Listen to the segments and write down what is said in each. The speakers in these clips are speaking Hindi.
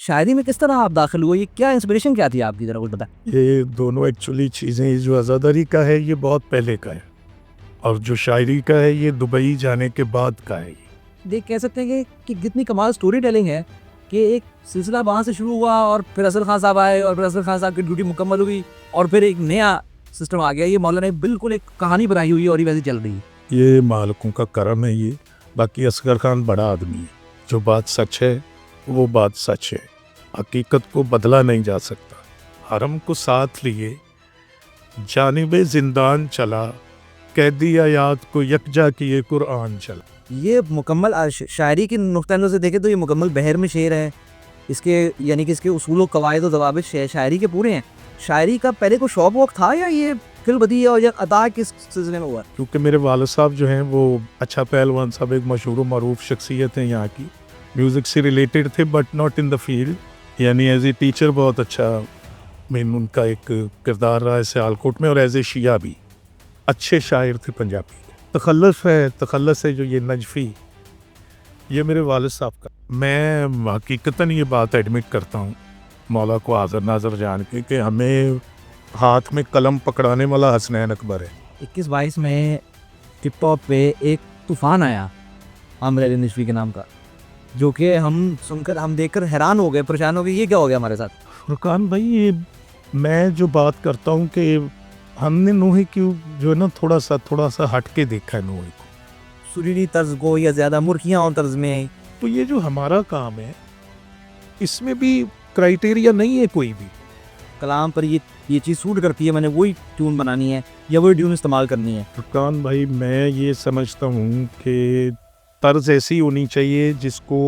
शायरी में किस तरह आप दाखिल हुए, ये क्या इंस्पिरेशन क्या थी आपकी, ज़रा कुछ बताएं। ये दोनों एक्चुअली चीज़ें, जो आज़ादारी का है ये बहुत पहले का है, और जो शायरी का है ये दुबई जाने के बाद का है। देख कह सकते हैं कि कितनी कमाल स्टोरी टेलिंग है कि एक सिलसिला वहाँ से शुरू हुआ और फिर असद खान साहब आए और फिर असद खान साहब की ड्यूटी मुकम्मल हुई और फिर एक नया सिस्टम आ गया। ये मौलाना ने बिल्कुल एक कहानी बनाई हुई है और ये वैसे चल रही है। ये मालिकों का करम है ये। बाकी असगर खान बड़ा आदमी है, जो बात सच है वो बात सच है, हकीकत को बदला नहीं जा सकता। हरम को साथ लिए जानिबे जिंदान चला, कैदी आयात को यकजा किए कुरान चला। ये मुकम्मल शायरी की नुक्ता से देखें तो ये मुकम्मल बहर में शेर है। इसके यानी कि इसके उसूल कवायद और जवाब शायरी के पूरे हैं। शायरी का पहले को शौक वौक था या ये फिल्म बदी है और या अदा किस सिलसिले में हुआ? क्योंकि मेरे वालिद साहब जो हैं वो अच्छा पहलवान साहब, एक मशहूर मरूफ शख्सियत हैं यहाँ की, म्यूज़िक से रिलेटेड थे but not in the field, यानी एज ए टीचर बहुत अच्छा मीन उनका एक किरदार रहा है सियालकोट में, और एज ए शिया भी अच्छे शायर थे पंजाबी। तखल्लुस है जो ये नजफ़ी, ये मेरे वालिद साहब का। मैं हकीकतन ये बात एडमिट करता हूँ मौला को हाज़िर नाज़र जान के कि हमें हाथ में कलम पकड़ाने वाला हसनैन अकबर है। 21-22 में टिकटॉक पे एक तूफ़ान आया आमिर अली नजफ़ी के नाम का, जो कि हम सुनकर हम देखकर हैरान हो गए, परेशान हो गए, ये क्या हो गया हमारे साथ। फुरकान भाई, ये मैं जो बात करता हूँ कि हमने नूही की जो है ना थोड़ा सा हट के देखा है नूही को, सुरीली तर्ज को या ज़्यादा मुर्खियाँ और तर्ज में। तो ये जो हमारा काम है इसमें भी क्राइटेरिया नहीं है कोई भी। कलाम पर ये चीज़ सूट करती है, मैंने वही ट्यून बनानी है या वही ट्यून इस्तेमाल करनी है। फुरकान भाई, मैं ये समझता हूँ कि तर्ज ऐसी होनी चाहिए जिसको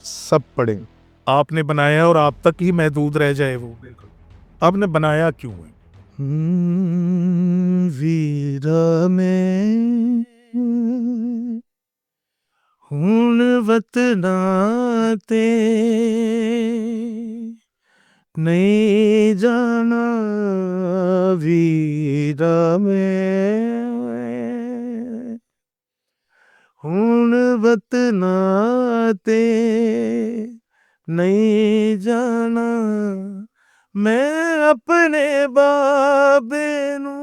सब पढ़ें। आपने बनाया और आप तक ही महदूद रह जाए वो, आपने बनाया क्यों है? वीरा में हुन वतना ते नहीं जाना, वीरा में हुन वतना ते नहीं जाना, मैं अपने बाबे नू,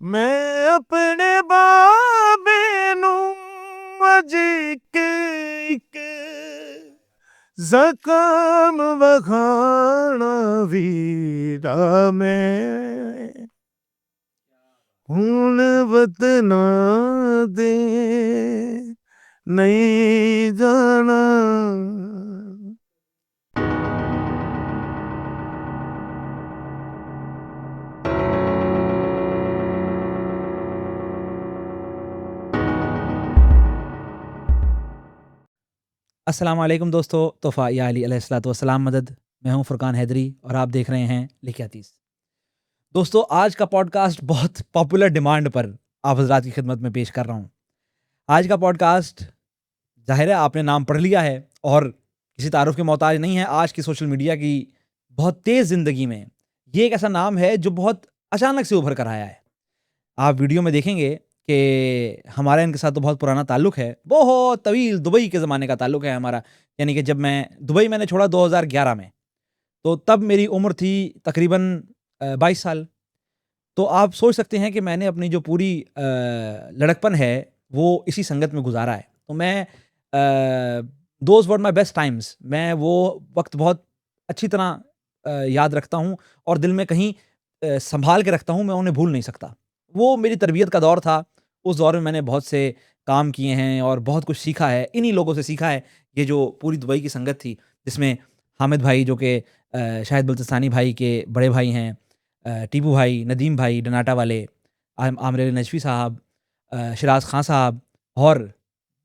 मैं अपने बाबे नू अज एक ज़ख़म वखाना, वीरा में हुन वतना दे नहीं जाना। अस्सलाम वालेकुम दोस्तों, तोहफ़ा या अली अलैहिस्सलाम मदद। मैं हूं फुरकान हैदरी और आप देख रहे हैं लिखे हदीस। दोस्तों, आज का पॉडकास्ट बहुत पॉपुलर डिमांड पर आप हज़रात की खिदमत में पेश कर रहा हूं। आज का पॉडकास्ट ज़ाहिर है आपने नाम पढ़ लिया है और किसी तारुफ के मोहताज नहीं है। आज की सोशल मीडिया की बहुत तेज़ ज़िंदगी में ये एक ऐसा नाम है जो बहुत अचानक से उभर कर आया है। आप वीडियो में देखेंगे कि हमारा इनके साथ तो बहुत पुराना ताल्लुक़ है, बहुत तवील दुबई के ज़माने का ताल्लुक़ है हमारा। यानी कि जब मैंने छोड़ा 2011 में, तो तब मेरी उम्र थी तकरीबन 22 साल। तो आप सोच सकते हैं कि मैंने अपनी जो पूरी लड़कपन है वो इसी संगत में गुजारा है। तो मैं those were my best times, मैं वो वक्त बहुत अच्छी तरह याद रखता हूँ और दिल में कहीं संभाल के रखता हूँ, मैं उन्हें भूल नहीं सकता। वो मेरी तरबियत का दौर था। उस दौर में मैंने बहुत से काम किए हैं और बहुत कुछ सीखा है, इन्हीं लोगों से सीखा है। ये जो पूरी दुबई की संगत थी, जिसमें हामिद भाई जो कि शाहिद बल्तिस्तानी भाई के बड़े भाई हैं, टीपू भाई, नदीम भाई डनाटा वाले, आमिर अली नजफ़ी साहब, शिराज़ खां साहब और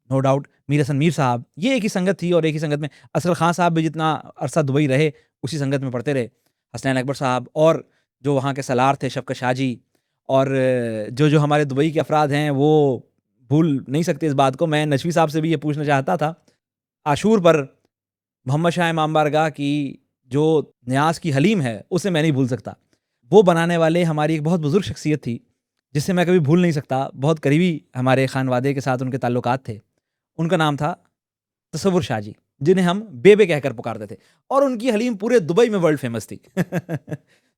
नो डाउट मीर हसन मीर साहब, ये एक ही संगत थी। और एक ही संगत में असगर खां साहब भी जितना अरसा दुबई रहे उसी संगत में पढ़ते रहे, हसनैन अकबर साहब और जो वहाँ के सलार थे शफ़क़त शाहजी, और जो हमारे दुबई के अफराद हैं वो भूल नहीं सकते इस बात को। मैं नजफ़ी साहब से भी ये पूछना चाहता था, आशूर पर मोहम्मद शाह इमाम बारगाह की जो न्यास की हलीम है उसे मैं नहीं भूल सकता। वो बनाने वाले हमारी एक बहुत बुज़ुर्ग शख्सियत थी जिससे मैं कभी भूल नहीं सकता। बहुत करीबी हमारे खानवादे के साथ उनके ताल्लुकात थे। उनका नाम था तसव्वुर शाह जी। जिन्हें हम बेबे कहकर पुकारते थे, और उनकी हलीम पूरे दुबई में वर्ल्ड फेमस थी।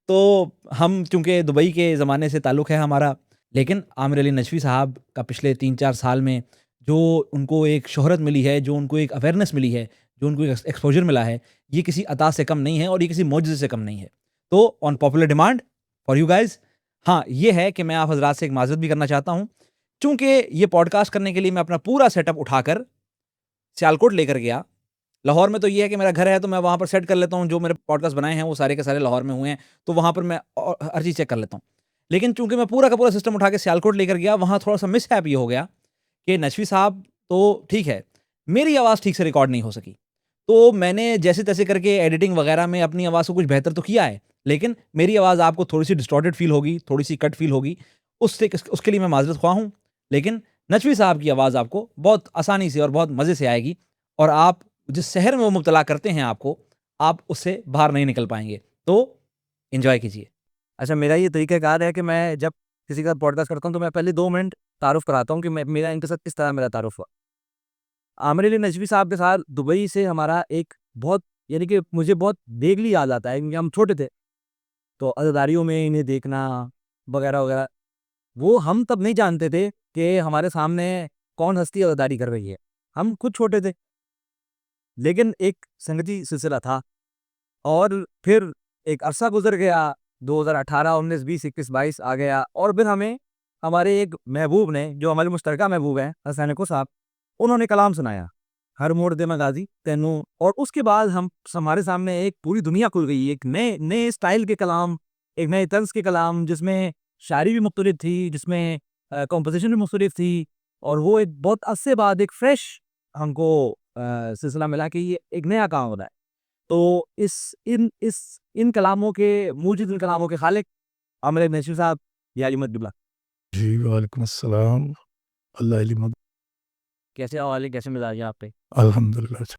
तो हम चूँकि दुबई के ज़माने से ताल्लुक़ है हमारा, लेकिन आमिर अली नजफ़ी साहब का पिछले 3-4 साल में जो उनको एक शोहरत मिली है, जो उनको एक अवेयरनेस मिली है, जो उनको एक एक्सपोज़र मिला है, ये किसी अता से कम नहीं है और ये किसी मौजज़े से कम नहीं है। तो on popular demand for you guys, हाँ, ये है कि मैं आप हज़रात से एक माज़रत भी करना चाहता हूँ। चूँकि ये पॉडकास्ट करने के लिए मैं अपना पूरा सेटअप उठाकर सियालकोट लेकर गया। लाहौर में तो ये है कि मेरा घर है, तो मैं वहाँ पर सेट कर लेता हूँ, जो मेरे पॉडकास्ट बनाए हैं वो सारे के सारे लाहौर में हुए हैं, तो वहाँ पर मैं हर चीज़ चेक कर लेता हूँ। लेकिन चूँकि मैं पूरा का पूरा सिस्टम उठा के सियालकोट लेकर गया, वहाँ थोड़ा-सा मिसहैप ये हो गया कि नशवी साहब तो ठीक है, मेरी आवाज़ ठीक से रिकॉर्ड नहीं हो सकी। तो मैंने जैसे-तैसे करके एडिटिंग वगैरह में अपनी आवाज़ को कुछ बेहतर तो किया है, लेकिन मेरी आवाज़ आपको थोड़ी-सी डिस्टॉर्टेड फ़ील होगी, थोड़ी-सी कट फ़ील होगी, उसके लिए मैं माज़रत ख़्वाह हूँ। लेकिन नचवी साहब की आवाज़ आपको बहुत आसानी से और बहुत मज़े से आएगी, और आप जिस शहर में वो मुब्तला करते हैं आपको, आप उससे बाहर नहीं निकल पाएँगे। तो एन्जॉय कीजिए। अच्छा, मेरा ये तरीक़ाकार है कि मैं जब किसी का पॉडकास्ट करता हूँ तो मैं पहले 2 मिनट तारुफ़ कराता हूँ कि मेरा इनके साथ किस तरह मेरा तारुफ़ हुआ। आमिर अली नजवी साहब के साथ दुबई से हमारा एक बहुत, यानी कि मुझे बहुत वेगली याद आता है, क्योंकि हम छोटे थे, तो अज़ादारियों में इन्हें देखना वगैरह-वगैरह, वो हम तब नहीं जानते थे कि हमारे सामने कौन हस्ती अज़ादारी कर रही है। हम खुद छोटे थे, लेकिन एक संगति सिलसिला था, और फिर एक अरसा गुज़र गया, 2018, 19, 20, 21, 22 आ गया, और फिर हमें हमारे एक महबूब ने, जो हमारे मुश्तरका महबूब हैं, हसनैन साहब, उन्होंने कलाम सुनाया, हर मोड़ दे मैं गाज़ी तैनू, और उसके बाद हमारे सामने एक पूरी दुनिया खुल गई, एक नए नए स्टाइल के कलाम, एक नए तर्ज के कलाम, जिसमें शायरी भी मुख्तलिफ थी, जिसमें कॉम्पोजिशन भी मुख्तलिफ थी, और वो एक बहुत अरसे बाद एक फ्रेश हमको सिलसिला मिला कि ये एक नया काम हो रहा है। तो इन कलामों के मूजिज़, इन कलामों के खालिक आमिर नशवी साहब, या अली मददुल्ला। जी, वालेकुम अस्सलाम। अल्लाह अली मद कैसे हवाले, कैसे मिजाज है आपके? अल्हम्दुलिल्लाह।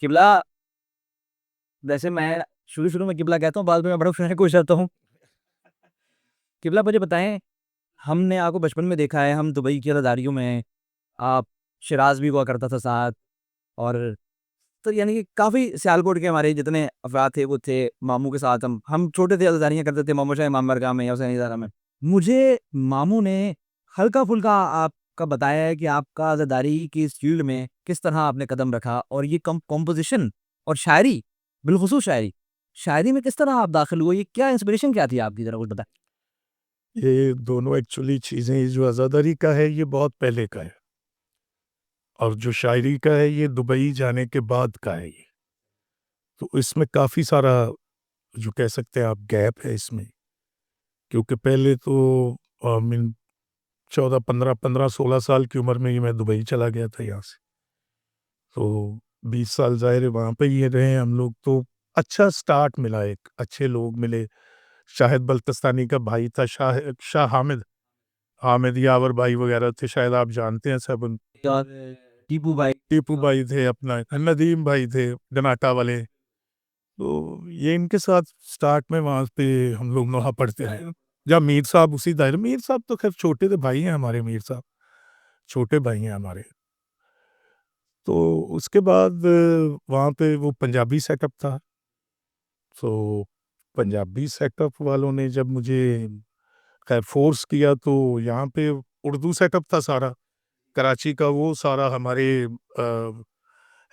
किबला, वैसे मैं शुरू-शुरू में किबला कहता हूँ, बाद में मैं बड़ा फ्रैंक हो जाता हूँ। किबला, मुझे बताएँ, हमने आपको बचपन में देखा है, हम दुबई की अज़ादारियों में, आप शिराज़ भी हुआ करता था साथ, और तो यानी कि काफ़ी सियालकोट के हमारे जितने अफ़राद थे वो थे, मामू के साथ हम छोटे थे, अज़ादारियाँ करते थे मामू शाह इमाम बारगाह में या हुसैन इज़ारा में। मुझे मामू ने हल्का-फुल्का आपका बताया है कि आपका अज़ादारी की इस फ़ील्ड में किस तरह आपने कदम रखा, और ये कॉम्पोज़िशन और शायरी, बिलख़ुसूस शायरी, शायरी में किस तरह आप दाखिल हुए, ये क्या इंस्पिरेशन क्या थी आपकी, ज़रा कुछ बताएँ? ये दोनों एक्चुअली चीज़ें, ये जो आज़ादारी का है ये बहुत पहले का है, और जो शायरी का है ये दुबई जाने के बाद का है ये। तो इसमें काफ़ी सारा, जो कह सकते हैं आप, गैप है इसमें, क्योंकि पहले तो मीन 14, 15, 16 साल की उम्र में ही मैं दुबई चला गया था यहाँ से। तो 20 साल ज़ाहिर है वहाँ पे ही रहे हम लोग, तो अच्छा स्टार्ट मिला, एक अच्छे लोग मिले। शाहिद बल्तिस्तानी का भाई था, शाह हामिद, हामिद यावर भाई वगैरह थे, शायद आप जानते हैं सब उन। और टीपू भाई। टीपू भाई थे अपना, नदीम भाई थे डनाटा वाले। तो ये इनके साथ स्टार्ट में वहाँ पे हम लोग वहाँ पढ़ते रहे। जब मीर साहब उसी दायरे, मीर साहब तो खैर छोटे थे, भाई हैं हमारे, मीर साहब छोटे भाई हैं हमारे। तो उसके बाद वहाँ पे वो पंजाबी सेटअप था। तो पंजाबी सेटअप वालों ने जब मुझे खैर फ़ोर्स किया, तो यहाँ पे उर्दू सेटअप था सारा, कराची का वो सारा हमारे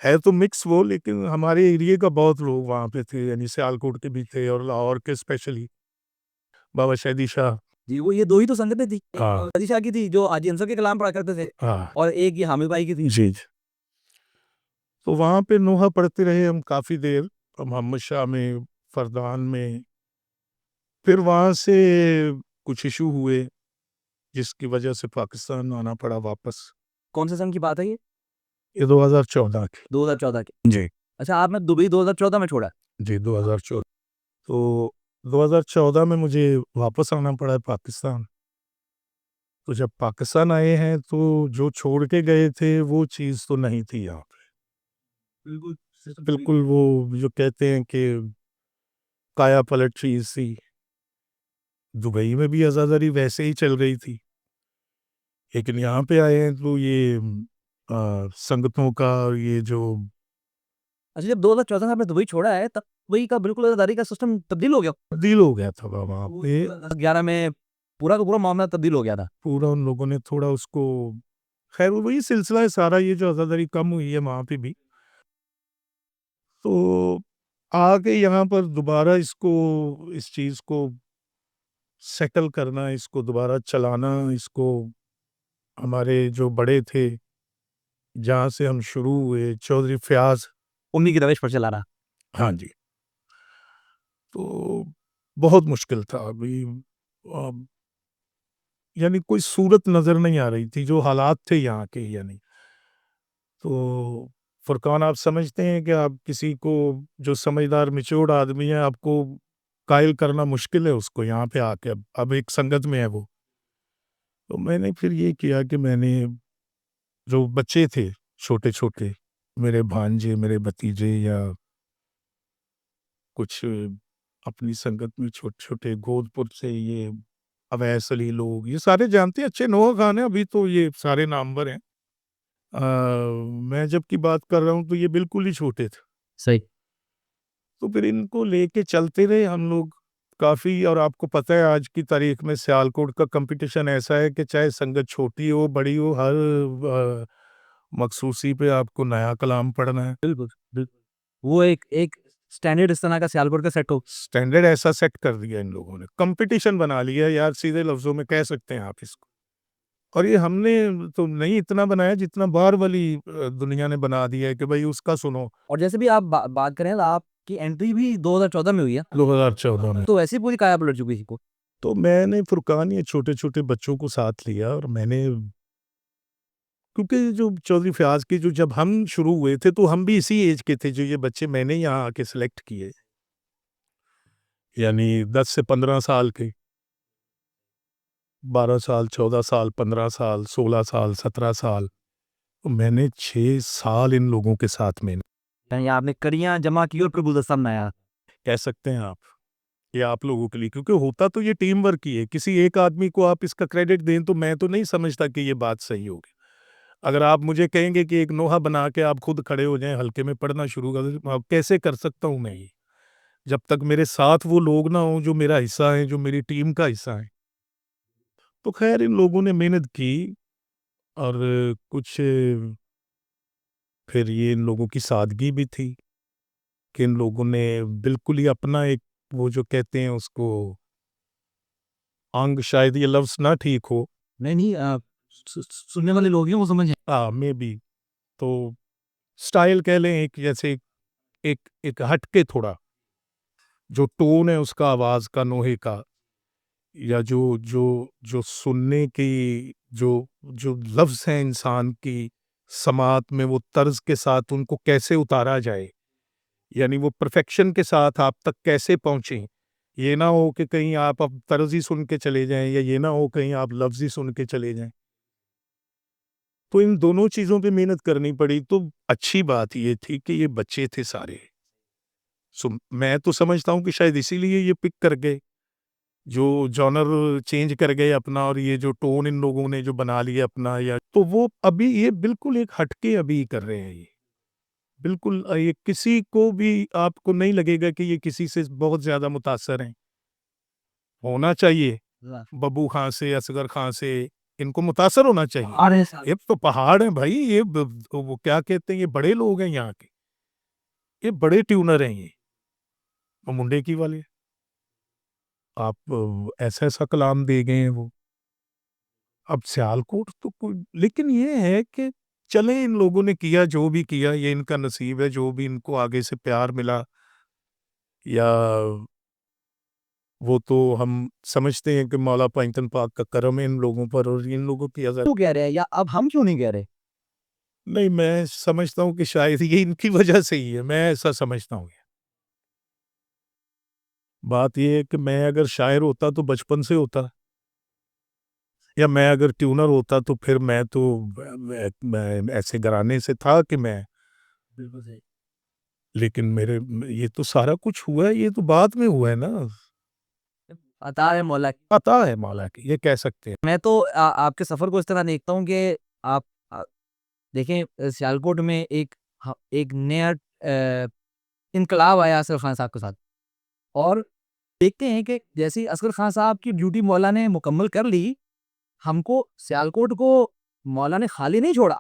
है तो मिक्स वो, लेकिन हमारे एरिये का बहुत लोग वहाँ पे थे, यानी सियालकोट के भी थे और लाहौर के स्पेशली बाबा शहदी शाह। जी, वो ये 2 ही तो संगतें थी। एक हाँ, अली शाह की थी, जो हाजी अंसर के कलाम पढ़ा करते थे, हाँ। और एक ये हामिद भाई की थी। जी, जी। तो वहाँ पे नोहा पढ़ते रहे हम काफ़ी देर, मोहम्मद शाह में, फरदान में। फिर वहाँ से कुछ इश्यू हुए, जिसकी वजह से पाकिस्तान आना पड़ा वापस। कौन से सन की बात है ये? ये 2014 की। 2014 की। जी। अच्छा, आपने दुबई 2014 में छोड़ा? जी, 2014। तो 2014 में मुझे वापस आना पड़ा पाकिस्तान। तो जब पाकिस्तान आए हैं, तो जो छोड़ के गए थे वो चीज़ तो नहीं थी यहाँ पे। बिल्कुल, बिल्कुल वो जो कहते हैं कि काया पलट चीज़ थी। दुबई में भी आज़ादारी वैसे ही चल रही थी। लेकिन यहाँ पे आए हैं तो ये संगतों का, और ये जो अच्छा, जब 2014 में आपने दुबई छोड़ा है तब दुबई का बिल्कुल अदादारी का सिस्टम तब्दील हो गया। तब्दील हो गया था वहाँ पे, 11 में पूरा का पूरा मामला तब्दील हो गया था। पूरा उन लोगों ने थोड़ा उसको, खैर वही सिलसिला है सारा, ये जो आज़ादारी कम हुई है वहाँ पे भी, तो आके यहाँ पर दोबारा इसको, इस चीज़ को सेटल करना, इसको दोबारा चलाना, इसको हमारे जो बड़े थे, जहाँ से हम शुरू हुए, चौधरी फ़याज़, उन्हीं की रवेश पर चला रहा। हाँ जी, तो बहुत मुश्किल था। अभी अ, यानी कोई सूरत नज़र नहीं आ रही थी, जो हालात थे यहाँ के, यानी तो फुरकान, आप समझते हैं कि आप किसी को, जो समझदार मैच्योर्ड आदमी है, आपको कायल करना मुश्किल है उसको यहाँ पे आके, अब एक संगत में है वो। तो मैंने फिर ये किया कि मैंने, जो बच्चे थे छोटे-छोटे, मेरे भांजे, मेरे भतीजे, या कुछ अपनी संगत में छोटे-छोटे गोदपुर से, ये अवैस अली लोग, ये सारे जानते हैं, अच्छे नोहा खान है, अभी तो ये सारे नामवर हैं। अ, मैं जब की बात कर रहा हूँ तो ये बिल्कुल ही छोटे थे। सही। तो फिर इनको लेके चलते रहे हम लोग काफ़ी, और आपको पता है आज की तारीख में सियालकोट का कंपटीशन ऐसा है कि चाहे संगत छोटी हो, बड़ी हो, हर मखसूसी पे आपको नया कलाम पढ़ना है। बिल्कुल, बिल्कुल। वो एक एक स्टैंडर्ड इस तरह का सियालकोट का सेट हो। स्टैंडर्ड ऐसा सेट कर दिया इन लोगों ने, कंपटीशन बना लिया यार, सीधे लफ्ज़ों में कह सकते हैं आप इसको। और ये हमने तो नहीं इतना बनाया जितना बाहर वाली दुनिया ने बना दिया है कि भाई उसका सुनो। और जैसे भी आप बात करें तो आपकी एंट्री भी 2014 में हुई है। 2014 में। तो ऐसी पूरी काया पलट चुकी थी को। तो मैंने फुरकान ये छोटे-छोटे बच्चों को साथ लिया, और मैंने, क्योंकि जो चौधरी फ़याज़ की, जो जब हम शुरू हुए थे तो हम भी इसी एज के थे, जो ये बच्चे मैंने यहाँ आके सेलेक्ट किए। यानी 10 से 15 साल के, 12 साल, 14 साल, 15 साल, 16 साल, 17 साल। तो मैंने 6 साल इन लोगों के साथ में, यानी आपने कड़ियाँ जमा की और फिर गुलदस्ता बनाया। कह सकते हैं आप, ये आप लोगों के लिए, क्योंकि होता तो ये टीम वर्क ही है। किसी एक आदमी को आप इसका क्रेडिट दें तो मैं तो नहीं समझता कि ये बात सही होगी। अगर आप मुझे कहेंगे कि एक नोहा बना के आप खुद खड़े हो जाएँ, हल्के में पढ़ना शुरू कर दें, तो अब कैसे कर सकता हूँ मैं ये? जब तक मेरे साथ वो लोग ना हों जो मेरा हिस्सा हैं, जो मेरी टीम का हिस्सा हैं। तो ख़ैर इन लोगों ने मेहनत की, और कुछ फिर ये इन लोगों की सादगी भी थी कि इन लोगों ने बिल्कुल ही अपना एक, वो जो कहते हैं उसको, अंग, शायद ये लफ्ज़ ना ठीक हो। नहीं, नहीं, सुनने वाले लोग हैं वो समझ जाएँ। हाँ, मेबी, तो स्टाइल कह लें, एक जैसे एक एक हट के थोड़ा, जो टोन है उसका आवाज़ का, नोहे का, या जो जो जो सुनने की, जो जो लफ्ज़ हैं इंसान की समात में, वो तर्ज़ के साथ उनको कैसे उतारा जाए, यानी वो परफ़ेक्शन के साथ आप तक कैसे पहुँचे। ये ना हो कि कहीं आप अब तर्ज़ ही सुन के चले जाएँ, या ये ना हो कहीं आप लफ्ज़ ही सुन के चले जाएँ। तो इन दोनों चीज़ों पे मेहनत करनी पड़ी। तो अच्छी बात ये थी कि ये बच्चे थे सारे। मैं तो समझता हूँ कि शायद इसीलिए ये पिक कर गए, जो जॉनर चेंज कर गए अपना, और ये जो टोन इन लोगों ने जो बना लिया अपना, या तो वो अभी ये बिल्कुल एक हटके अभी कर रहे हैं ये। बिल्कुल ये किसी को भी आपको नहीं लगेगा कि ये किसी से बहुत ज़्यादा मुतासिर हैं। होना चाहिए, वाह! बब्बू खां से, असगर खां से, इनको मुतासिर होना चाहिए। अरे साहब! ये तो पहाड़ हैं भाई, ये वो क्या कहते हैं, ये बड़े लोग हैं यहाँ के, ये बड़े ट्यूनर हैं ये, वो मुंडे की वाले। आप ऐसा-ऐसा कलाम दे गए हैं वो। अब सियालकोट तो कोई, लेकिन ये है कि चलें, इन लोगों ने किया जो भी किया, ये इनका नसीब है, जो भी इनको आगे से प्यार मिला, या वो तो हम समझते हैं कि मौला पैंतन पाक का करम है इन लोगों पर, और इन लोगों की अज़र। क्यों कह रहे हैं या अब हम क्यों नहीं कह रहे? नहीं, मैं समझता हूँ कि शायद ये इनकी वजह से ही है, मैं ऐसा समझता हूँ। बात ये है कि मैं अगर शायर होता तो बचपन से होता, या मैं अगर ट्यूनर होता तो फिर मैं तो मैं ऐसे घराने से था कि मैं, बिल्कुल सही। लेकिन मेरे ये तो सारा कुछ हुआ है, ये तो बाद में हुआ है ना। अता है मौला की। पता है मौला की, ये कह सकते हैं। मैं तो आपके सफ़र को इस तरह देखता हूँ कि आप देखें, सियालकोट में एक नया इनकलाब आया असगर खान साहब के साथ। और देखते हैं कि जैसे ही असगर खान साहब की ड्यूटी मौला ने मुकम्मल कर ली, हमको सियालकोट को मौला ने खाली नहीं छोड़ा।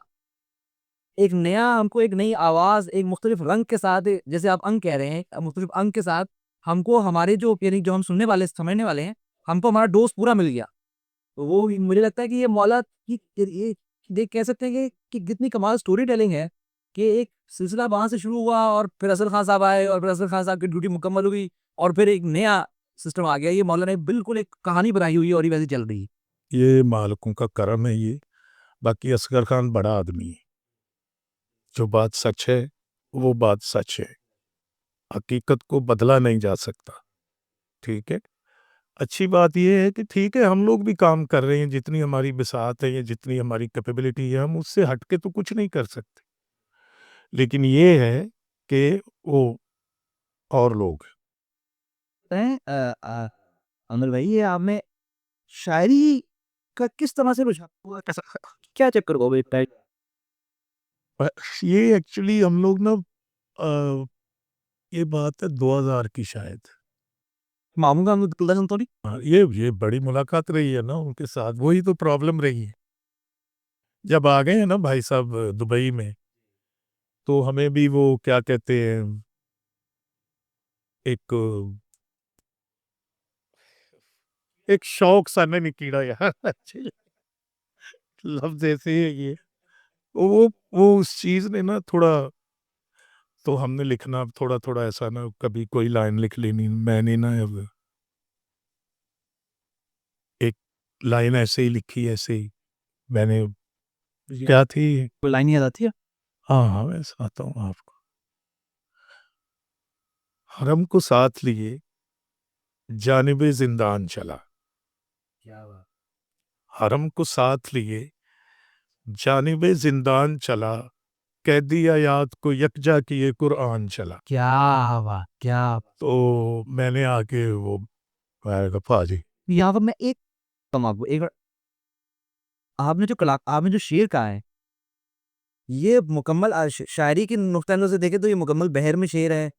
एक नया हमको एक नई आवाज़, एक मुख्तलिफ रंग के साथ, जैसे आप अंग कह रहे हैं, मुख्तलिफ अंग के साथ हमको हमारे जो यानी जो हम सुनने वाले समझने वाले हैं, हमको हमारा डोज़ पूरा मिल गया। तो वो मुझे लगता है कि ये मौला की ये देख कह सकते हैं कि कितनी कमाल स्टोरी टेलिंग है कि एक सिलसिला वहाँ से शुरू हुआ और फिर असगर खान साहब आए और फिर असगर खान साहब की ड्यूटी मुकम्मल हो गई और फिर एक नया सिस्टम आ गया। ये मौला ने बिल्कुल एक कहानी बनाई हुई है और ये वैसे चल रही है। ये मालिकों का करम है ये। बाकी असगर खान बड़ा आदमी है, जो बात सच है वो बात सच है, हकीकत को बदला नहीं जा सकता। ठीक है, अच्छी बात ये है कि ठीक है हम लोग भी काम कर रहे हैं, जितनी हमारी बिसात है या जितनी हमारी कैपेबिलिटी है हम उससे हट के तो कुछ नहीं कर सकते, लेकिन ये है कि वो और लोग हैं अमल भाई, ये आप में शायरी का किस तरह से रुझान हुआ, कैसा क्या चक्कर हुआ भाई इतना? ये एक्चुअली हम लोग ना अ, ये बात है 2000 की शायद। मामू का अब्दुल्ला संतोली। हाँ, ये बड़ी मुलाकात रही है ना उनके साथ, वही तो प्रॉब्लम रही है। जब आ गए हैं ना भाई साहब दुबई में, तो हमें भी वो क्या कहते हैं, एक एक शौक सा ना निकीड़ा यार अच्छे लफ्ज ऐसे है ये। वो उस चीज ने ना थोड़ा, तो हमने लिखना थोड़ा थोड़ा ऐसा ना, कभी कोई लाइन लिख लेनी, मैंने ना अब एक लाइन ऐसे ही लिखी, ऐसे ही मैंने, क्या थी, कोई लाइन याद आती है? हाँ हाँ मैं सुनाता हूँ आपको। हरम को साथ लिए जानिबे जिंदान चला, क्या बात। हरम को साथ लिए जानिबे जिंदान चला, कैदी आयात को यकजा किए कुरान चला। क्या बात, क्या बात। तो मैंने आके वो, मैंने कहा पाजी, यहाँ पर मैं एक कम आपको एक आपने जो शेर कहा है, ये मुकम्मल शायरी की नुक्ता नज़र से देखें तो ये मुकम्मल बहर में शेर है।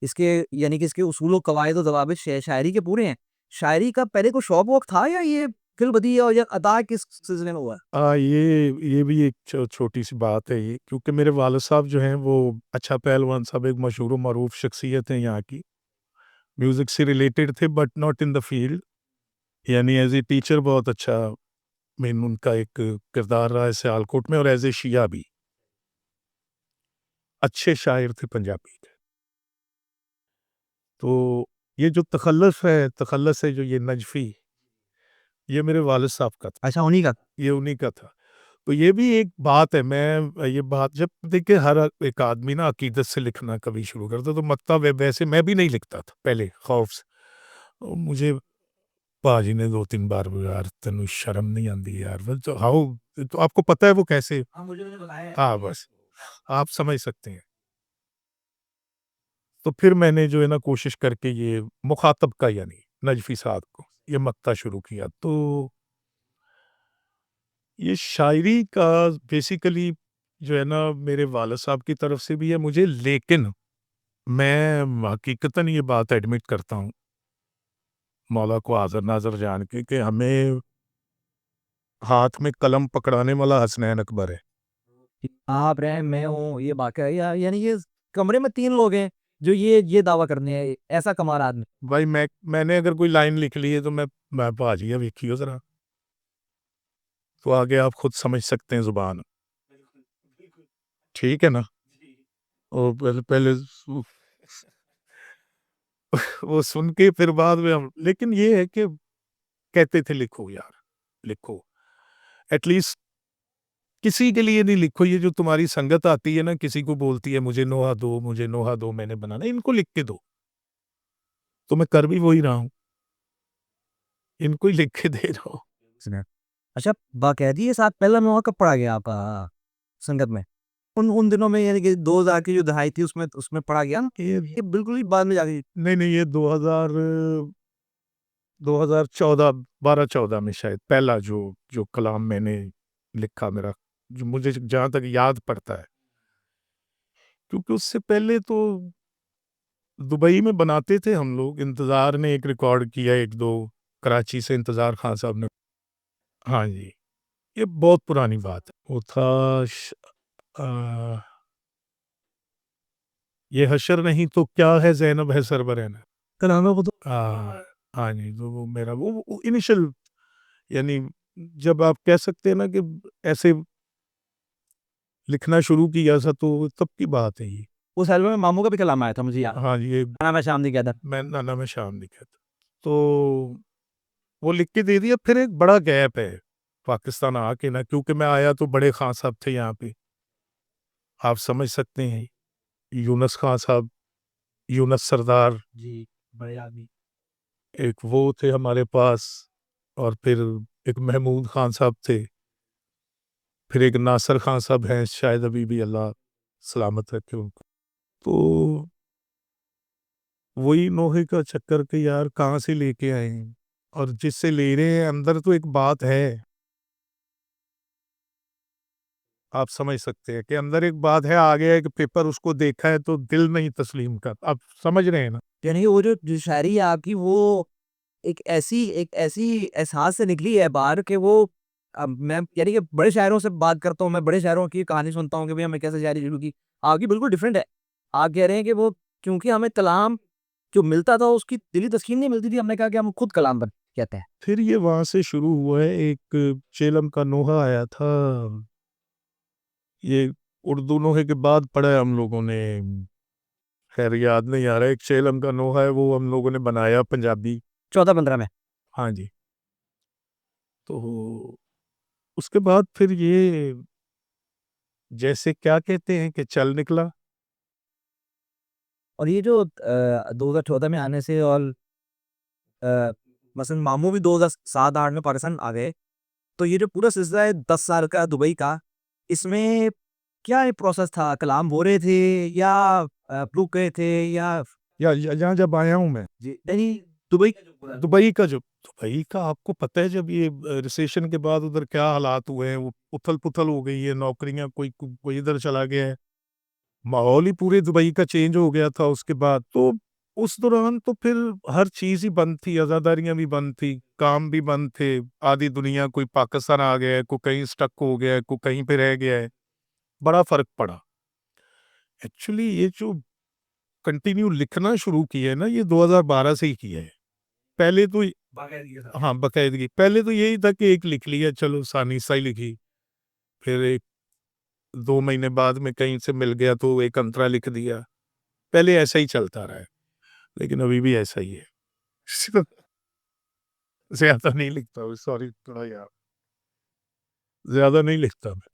इसके यानी कि इसके उसूल व कवायद और ज़वाबित शायरी के पूरे हैं। शायरी का पहले कोई शौक वौक था या ये फिल्म और या अता किस सिलसिले में हुआ? ये भी एक छोटी सी बात है ये, क्योंकि मेरे वालिद साहब जो हैं वो अच्छा पहलवान साहब, एक मशहूर मरूफ शख्सियत हैं यहाँ की, म्यूज़िक से रिलेटेड थे but not in the field, यानी एज ए टीचर बहुत अच्छा मीन उनका एक किरदार रहा है सियालकोट में, और एज ए शिया भी अच्छे शायर थे पंजाबी के। तो ये जो तखल्लुस है जो ये नजफ़ी, ये मेरे वालिद साहब का था, अच्छा, उन्हीं का। ये उन्हीं का था। तो ये भी एक बात है, मैं ये बात जब देखिए हर एक आदमी ना अकीदत से लिखना कभी शुरू करता, तो मकता वैसे मैं भी नहीं लिखता था पहले खौफ से। और मुझे पाजी ने 2-3 बार बोला, यार तेनू शर्म नहीं आती यार, तो हाउ, तो आपको पता है वो कैसे, हाँ, मुझे उन्होंने बताया है। हाँ बस आप समझ सकते हैं। तो फिर मैंने जो है ना कोशिश करके ये मुखातब का यानी नजफ़ी साहब को ये मकता शुरू किया। तो ये शायरी का बेसिकली जो है ना मेरे वालिद साहब की तरफ से भी है मुझे, लेकिन मैं हकीकतन ये बात एडमिट करता हूँ, मौला को हाज़िर नाज़िर जान के, कि हमें हाथ में कलम पकड़ाने वाला हसनैन अकबर है। आप रहे, मैं हूँ, ये वाक़या है यानी ये कमरे में 3 लोग हैं जो ये दावा करने हैं, ऐसा कमाल आदमी। भाई मैंने अगर कोई लाइन लिख ली है तो मैं भाजी अब लिखियो ज़रा, तो आगे आप खुद समझ सकते हैं ज़ुबान, ठीक है ना? और पहले पहले वो सुन के फिर बाद में हम, लेकिन ये है कि कहते थे लिखो यार, लिखो, एटलीस्ट किसी के लिए नहीं लिखो, ये जो तुम्हारी संगत आती है ना, किसी को बोलती है मुझे नोहा दो मैंने बनाना, इनको लिख के दो। तो मैं कर भी वही रहा हूँ, इनको ही लिख के दे रहा हूँ। सुना। अच्छा, बाकायदे ये साथ पहला मौका कब पड़ा गया आपका संगत में? उन उन दिनों में यानी कि 2000 की जो दहाई थी उसमें उसमें पड़ा गया ना? ये ये बिल्कुल ही बाद में जाके नहीं, ये 2014 12-14 में शायद पहला जो जो कलाम मैंने लिखा मेरा, जो मुझे जहाँ तक याद पड़ता है, क्योंकि उससे पहले तो दुबई में बनाते थे हम लोग। इंतज़ार ने एक रिकॉर्ड किया, 1-2 कराची से इंतज़ार खान साहब ने। हाँ जी, ये बहुत पुरानी बात है। वो था अ, ये हशर नहीं तो क्या है, ज़ैनब है सरबरहना। का नाम है वो तो हाँ जी, तो वो मेरा वो इनिशियल, यानी जब आप कह सकते हैं ना कि ऐसे लिखना शुरू किया था, तो तब की बात है ये। उस एल्बम में मामू का भी कलाम आया था मुझे याद। हाँ जी, ये गाना मैं शाम नहीं कहता। मैं नाना में शाम लिखा था। तो वो लिख के दे दिया। फिर एक बड़ा गैप है पाकिस्तान आके ना, क्योंकि मैं आया तो बड़े खान साहब थे यहाँ पे, आप समझ सकते हैं। यूनुस खान साहब, यूनुस सरदार, जी, बड़े आदमी। एक वो थे हमारे पास, और फिर एक महमूद खान साहब थे, फिर एक नासिर खान साहब हैं, शायद अभी भी अल्लाह सलामत रखे उनको। तो वही नोहे का चक्कर के यार कहाँ से लेके आए हैं, और जिससे ले रहे हैं अंदर तो एक बात है, आप समझ सकते हैं कि अंदर एक बात है, आ गया एक पेपर, उसको देखा है तो दिल नहीं तस्लीम कर, आप समझ रहे हैं ना। यानी वो जो शायरी है आपकी, वो एक ऐसी एहसास से निकली है बाहर कि वो मैं यानी कि बड़े शायरों से बात करता हूँ, मैं बड़े शायरों की कहानी सुनता हूँ कि भई हमें कैसे शायरी शुरू की। आपकी बिल्कुल डिफरेंट है। आप कह रहे हैं कि वो क्योंकि हमें कलाम जो मिलता था उसकी दिली तस्कीन नहीं मिलती थी, हमने कहा कि हम खुद कलाम बन कहते हैं। फिर ये वहाँ से शुरू हुआ है। एक चेलम का नोहा आया था, ये उर्दू नोहे के बाद पढ़ा है हम लोगों ने, खैर याद नहीं आ रहा है। एक चेलम का नोहा है, वो हम लोगों ने बनाया पंजाबी। 14-15 में। हाँ जी। तो उसके बाद फिर ये, जैसे क्या कहते हैं कि चल निकला। और ये जो 2014 में आने से और अ, मसलन मामू भी 2007-8 में पाकिस्तान आ गए। तो ये जो पूरा सिलसिला है 10 साल का दुबई का, इसमें क्या ये प्रोसेस था? कलाम हो रहे थे या रुक गए थे या या यहाँ जब आया हूँ मैं, जी नहीं, दुबई का जो पूरा दुबई का आपको पता है, जब ये रिसेशन के बाद उधर क्या हालात हुए हैं, वो उथल पुथल हो गई है, नौकरियां कोई कोई इधर चला गया है, माहौल ही पूरे दुबई का चेंज हो गया था। उसके बाद तो उस दौरान तो फिर हर चीज ही बंद थी, आज़ादारियां भी बंद थी, काम भी बंद थे। आधी दुनिया, कोई पाकिस्तान आ गया है, कोई कहीं स्टक हो गया है, कोई कहीं पे रह गया है, बड़ा फर्क पड़ा। एक्चुअली ये जो कंटिन्यू लिखना शुरू किया है ना, ये 2012 से ही किया है। पहले तो हाँ, बाकायदगी पहले तो यही था कि एक लिख लिया, चलो सानिसा ही लिखी। फिर एक 2 महीने बाद में कहीं से मिल गया तो एक अंतरा लिख दिया। पहले ऐसा ही चलता रहा है, लेकिन अभी भी ऐसा ही है। ज़्यादा नहीं लिखता हूँ, सॉरी थोड़ा यार, ज़्यादा नहीं लिखता मैं।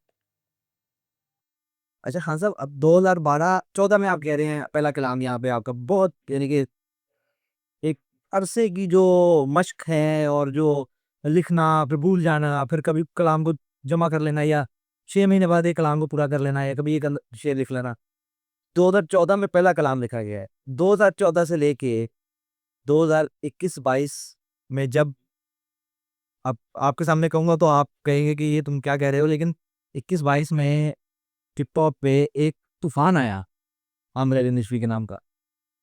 अच्छा खान साहब, अब 2012-14 में आप कह रहे हैं पहला कलाम यहाँ पे आपका बहुत यानी कि एक अरसे की जो मशक है और जो लिखना फिर भूल जाना, फिर कभी कलाम को जमा कर लेना या 6 महीने बाद एक कलाम को पूरा कर लेना या कभी एक शेर लिख लेना। 2014 में पहला कलाम लिखा गया है। 2014 से लेके 2021-22 में जब अब आपके सामने कहूँगा तो आप कहेंगे कि ये तुम क्या कह रहे हो, लेकिन 21-22 में टिकटॉक पे एक तूफान आया आमिर अली निशवी के नाम का,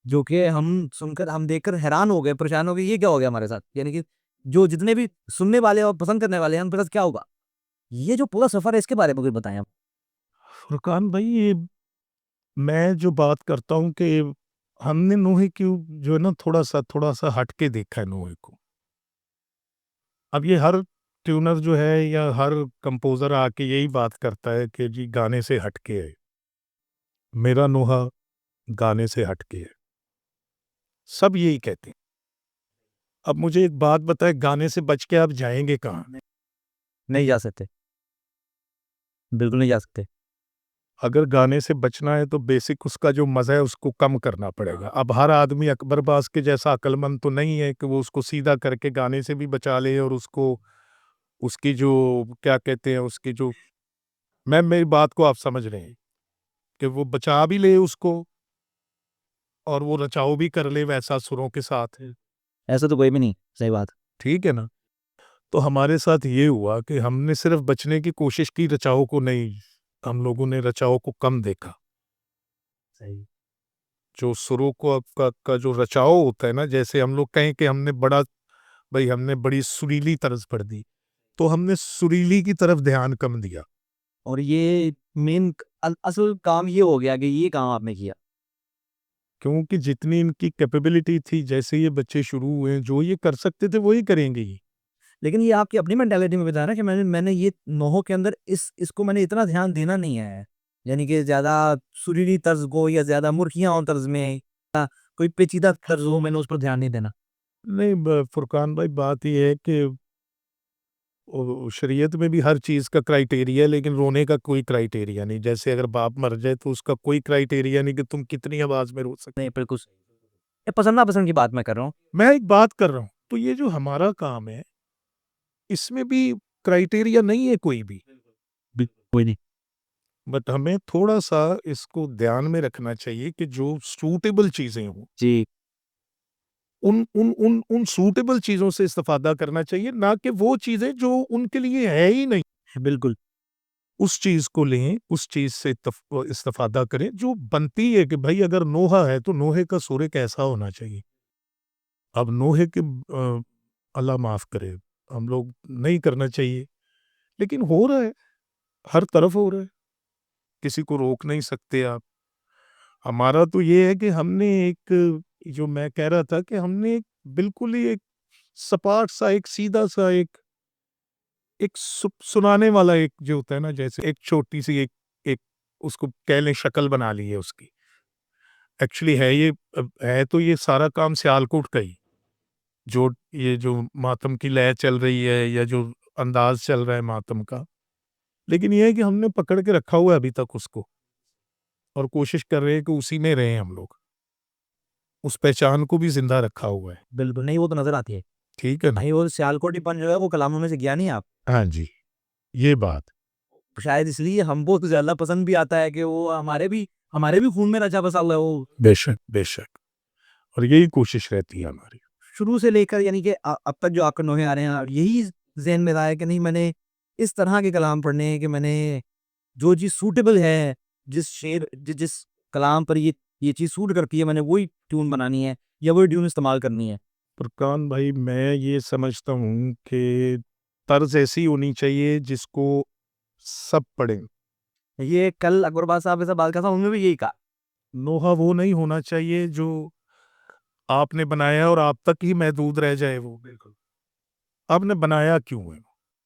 जो कि हम देखकर हैरान हो गए, परेशान हो गए, ये क्या हो गया हमारे साथ? यानी कि जो जितने भी सुनने वाले और पसंद करने वाले हैं उनके साथ क्या होगा? ये जो पूरा सफर है इसके बारे में कुछ बताएं आप। फुरकान भाई, ये मैं जो बात करता हूँ कि हमने नूहे की जो है ना, थोड़ा-सा हट के देखा है नूहे को। अब ये हर ट्यूनर जो है या हर कंपोज़र आके यही बात करता है कि जी गाने से हट के है। मेरा नोहा गाने से हट के है। सब यही कहते हैं। अब मुझे एक बात बताएँ, गाने से बच के आप जाएँगे कहाँ? नहीं जा सकते, बिल्कुल नहीं जा सकते। अगर गाने से बचना है तो बेसिक उसका जो मज़ा है उसको कम करना पड़ेगा। अब हर आदमी अकबर बाज़ के जैसा अक्लमंद तो नहीं है कि वो उसको सीधा करके गाने से भी बचा ले, और उसको उसकी जो क्या कहते हैं उसकी जो, मैं मेरी बात को आप समझ रहे हैं, कि वो बचा भी ले उसको और वो रचाव भी कर ले वैसा सुरों के साथ। ऐसा तो कोई भी नहीं, सही बात। ठीक है ना? तो हमारे साथ ये हुआ कि हमने सिर्फ़ बचने की कोशिश की, रचाव को नहीं। हम लोगों ने रचाव को कम देखा। सही। जो सुरों का जो रचाव होता है ना, जैसे हम लोग कहें कि हमने बड़ी सुरीली तर्ज पढ़ दी, तो हमने सुरीली की तरफ ध्यान कम दिया। और ये मेन असल काम ये हो गया कि ये काम आपने किया। क्योंकि जितनी इनकी कैपेबिलिटी थी, जैसे ये बच्चे शुरू हुए, जो ये कर सकते थे वही करेंगे ये। लेकिन ये आपकी अपनी मेंटालिटी में बताया ना कि मैंने ये नोहों के अंदर इसको मैंने इतना ध्यान देना नहीं है। यानी कि ज़्यादा सुरीली तर्ज को या ज़्यादा मुर्खियाँ तर्ज में या कोई पेचीदा तर्ज हो, मैंने उस पर ध्यान नहीं देना। नहीं फुरकान भाई, बात ये है कि शरीयत में भी हर चीज़ का क्राइटेरिया है, लेकिन रोने का कोई क्राइटेरिया नहीं। जैसे अगर बाप मर जाए तो उसका कोई क्राइटेरिया नहीं कि तुम कितनी आवाज़ में रो सकते। नहीं, बिल्कुल सही। ये पसंद नापसंद की बात मैं कर रहा हूँ। मैं एक बात कर रहा हूँ, तो ये जो हमारा काम है, इसमें भी क्राइटेरिया नहीं है कोई भी। कोई नहीं। बट हमें थोड़ा-सा इसको ध्यान में रखना चाहिए कि जो सूटेबल चीज़ें हों, जी। उन सूटेबल चीज़ों से इस्तिफ़ादा करना चाहिए, ना कि वो चीज़ें जो उनके लिए है ही नहीं। बिल्कुल। उस चीज़ को लें, उस चीज़ से इस्तिफ़ादा करें जो बनती है कि भई अगर नोहा है, तो नोहे का सुर एक ऐसा होना चाहिए। अब नोहे के अल्लाह माफ़ करे, हम लोग नहीं करना चाहिए, लेकिन हो रहा है, हर तरफ हो रहा है, किसी को रोक नहीं सकते आप। हमारा तो ये है कि हमने एक, जो मैं कह रहा था कि हमने एक बिल्कुल ही एक सपाट सा, एक सीधा-सा, एक सुनाने वाला एक जो होता है ना, जैसे एक छोटी-सी एक एक उसको कह लें शक्ल बना ली है उसकी। एक्चुअली है तो ये सारा काम सियालकोट का ही। जो ये जो मातम की लय चल रही है या जो अंदाज़ चल रहा है मातम का, लेकिन ये है कि हमने पकड़ के रखा हुआ है अभी तक उसको, और कोशिश कर रहे हैं कि उसी में रहें हम लोग। उस पहचान को भी ज़िंदा रखा हुआ है। बिल्कुल, नहीं वो तो नज़र आती है। ठीक है ना? नहीं वो सियालकोटीपन जो है वो कलामों में से गया नहीं आप। हाँ जी, ये बात। शायद इसलिए हमको तो ज़्यादा पसंद भी आता है कि वो हमारे भी खून में रचा बसा हुआ है वो। बेशक, बेशक, और यही कोशिश रहती है हमारी। शुरू से लेकर यानी कि अब तक जो आपके नोहे आ रहे हैं और यही ज़हन में रहा है कि नहीं मैंने इस तरह के कलाम पढ़ने हैं कि मैंने जो चीज़ सूटेबल है, जिस कलाम पर ये चीज़ सूट करती है मैंने वही ट्यून बनानी है या वही ट्यून इस्तेमाल करनी है। फुरकान भाई, मैं ये समझता हूँ कि तर्ज़ ऐसी होनी चाहिए जिसको सब पढ़ें। ये कल अकबर साहब के साथ बात कर रहा था, उन्होंने भी यही कहा। नोहा वो नहीं होना चाहिए जो आपने बनाया और आप तक ही महदूद रह जाए वो। बिल्कुल। आपने बनाया क्यों है?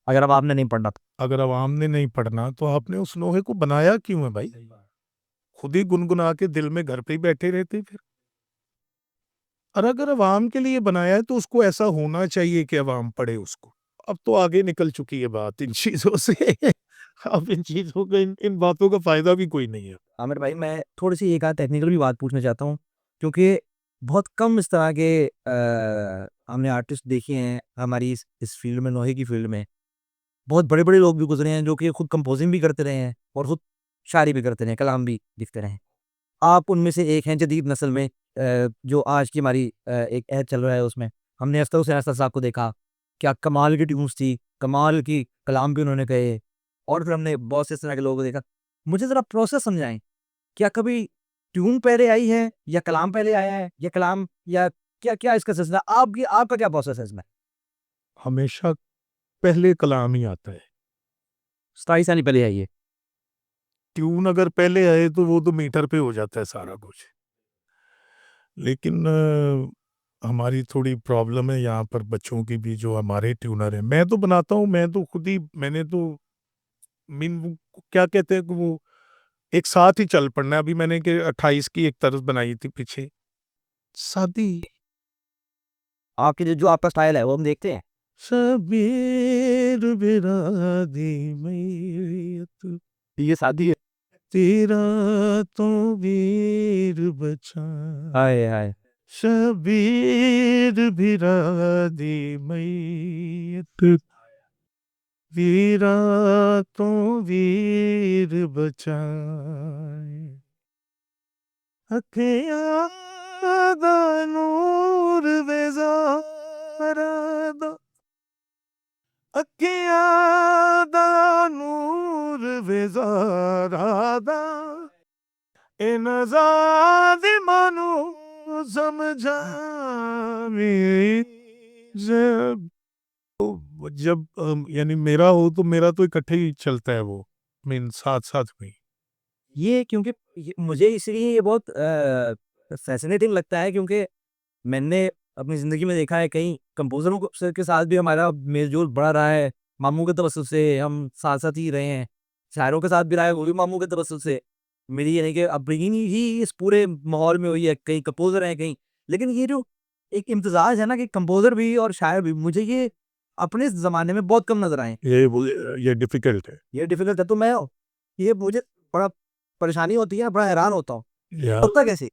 अगर अब आपने नहीं पढ़ना तो। अगर अवाम ने नहीं पढ़ना तो आपने उस नोहे को बनाया क्यों है भाई? खुद ही गुनगुना के दिल में घर पे ही बैठे रहते फिर। और अगर अवाम के लिए बनाया है तो उसको ऐसा होना चाहिए कि अवाम पढ़े उसको। अब तो आगे निकल चुकी है बात इन चीज़ों से। अब इन चीज़ों का, इन बातों का फ़ायदा भी कोई नहीं है। आमिर भाई मैं थोड़ी-सी एक आध टेक्निकल भी बात पूछना चाहता हूँ, क्योंकि बहुत कम इस तरह के हमने आर्टिस्ट देखे हैं हमारी इस फ़ील्ड में, नोहे की फ़ील्ड में। बहुत बड़े-बड़े लोग भी गुज़रे हैं जो कि खुद कंपोज़िंग भी करते रहे हैं और खुद शायरी भी करते रहे हैं, कलाम भी लिखते रहे हैं। आप उनमें से एक हैं जदीद नस्ल में, जो आज की हमारी एक ऐड चल रहा है उसमें। हमने अख्तर हुसैन असद साहब को देखा, क्या कमाल की ट्यून्स थी, कमाल की कलाम भी उन्होंने कहे और फिर हमने बहुत से इस तरह के लोगों को देखा। मुझे ज़रा प्रोसेस समझाएँ, क्या कभी ट्यून पहले आई है या कलाम पहले आया है या कलाम या क्या इसका सिलसिला? आपका क्या प्रोसेस है इसमें? हमेशा पहले कलाम ही आता है। 27 साल पहले आई है। ट्यून अगर पहले आए तो वो तो मीटर पे हो जाता है सारा कुछ। लेकिन हमारी थोड़ी प्रॉब्लम है यहाँ पर बच्चों की भी, जो हमारे ट्यूनर हैं। मैं तो बनाता हूँ, मैं तो खुद ही, मैंने तो मीन वो क्या कहते हैं कि वो एक साथ ही चल पड़ना है। अभी मैंने कि 28 की एक तर्ज बनाई थी पीछे, सादी आपके जो आपका स्टाइल है वो हम देखते हैं। सबेर बिरादी मैयत ये शादी है। तेरा तो वीर बचा हाय, हाय! शबीर बिरादी मैयत वीरा तो वीर बचाए अखियां दा नूर बेज़ारा दा अखियां दा नूर बेज़ारा दा ए नजाद मानो समझा जब यानी मेरा हो तो मेरा तो इकट्ठे ही चलता है वो मीन साथ साथ में। ये क्योंकि मुझे इसलिए ये बहुत फैसिनेटिंग लगता है, क्योंकि मैंने अपनी ज़िंदगी में देखा है कई कंपोज़रों के साथ भी हमारा मेल-जोल बड़ा रहा है। मामू के तवज्जुह से हम साथ-साथ ही रहे हैं। शायरों के साथ भी रहा है, वो भी मामू के तवज्जुह से। मेरी यानी कि अपब्रिंगिंग ही इस पूरे माहौल में हुई है। कहीं कंपोज़र हैं, कहीं, लेकिन ये जो एक इम्तिज़ाज है ना कि कंपोज़र भी और शायर भी, मुझे ये अपने ज़माने में बहुत कम नज़र आए। ये डिफिकल्ट है। ये डिफ़िकल्ट है, तो मैं ये मुझे बड़ा परेशानी होती है, बड़ा हैरान होता हूँ। या होता कैसे?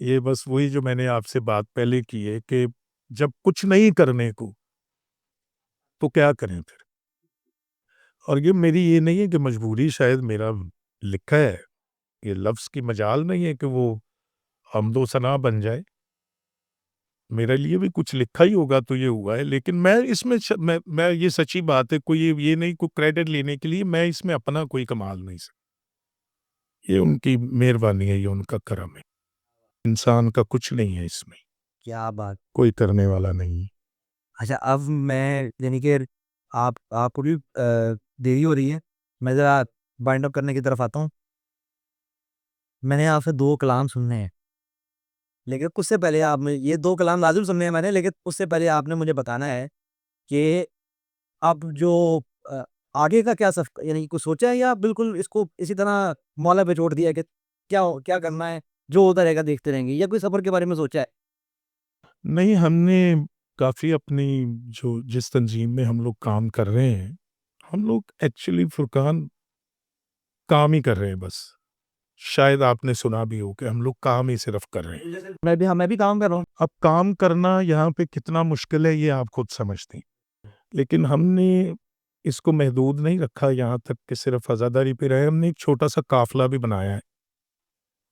ये बस वही जो मैंने आपसे बात पहले की है कि जब कुछ नहीं करने को तो क्या करें फिर। और ये मेरी ये नहीं है कि मजबूरी, शायद मेरा लिखा है, ये लफ्ज़ की मजाल नहीं है कि वो हमदो सना बन जाए। मेरे लिए भी कुछ लिखा ही होगा तो ये हुआ है, लेकिन मैं इसमें मैं ये सच्ची बात है, कोई ये नहीं कोई क्रेडिट लेने के लिए, मैं इसमें अपना कोई कमाल नहीं सकता। ये उनकी मेहरबानी है, ये उनका करम है। इंसान का कुछ नहीं है इसमें, क्या बात! कोई करने वाला नहीं है। अच्छा, अब मैं यानी कि आपको भी देरी हो रही है। मैं ज़रा वाइंड अप करने की तरफ आता हूँ। मैंने आपसे 2 कलाम सुनने हैं, लेकिन उससे पहले आपने ये 2 कलाम लाज़िम सुनने हैं मैंने, लेकिन उससे पहले आपने मुझे बताना है कि अब जो अ, आगे का क्या यानी कुछ सोचा है, या बिल्कुल इसको इसी तरह मौला पे छोड़ दिया है कि क्या करना है, जो होता रहेगा देखते रहेंगे, या कोई सफ़र के बारे में सोचा है? नहीं, हमने काफ़ी अपनी जो जिस तंजीम में हम लोग काम कर रहे हैं, हम लोग एक्चुअली फुरकान काम ही कर रहे हैं बस। शायद आपने सुना भी हो कि हम लोग काम ही सिर्फ़ कर रहे हैं। मैं भी काम कर रहा हूँ। अब काम करना यहाँ पे कितना मुश्किल है ये आप खुद समझते हैं। लेकिन हमने इसको महदूद नहीं रखा यहाँ तक कि सिर्फ़ अज़ादारी पे रहे, हमने एक छोटा-सा काफ़िला भी बनाया है।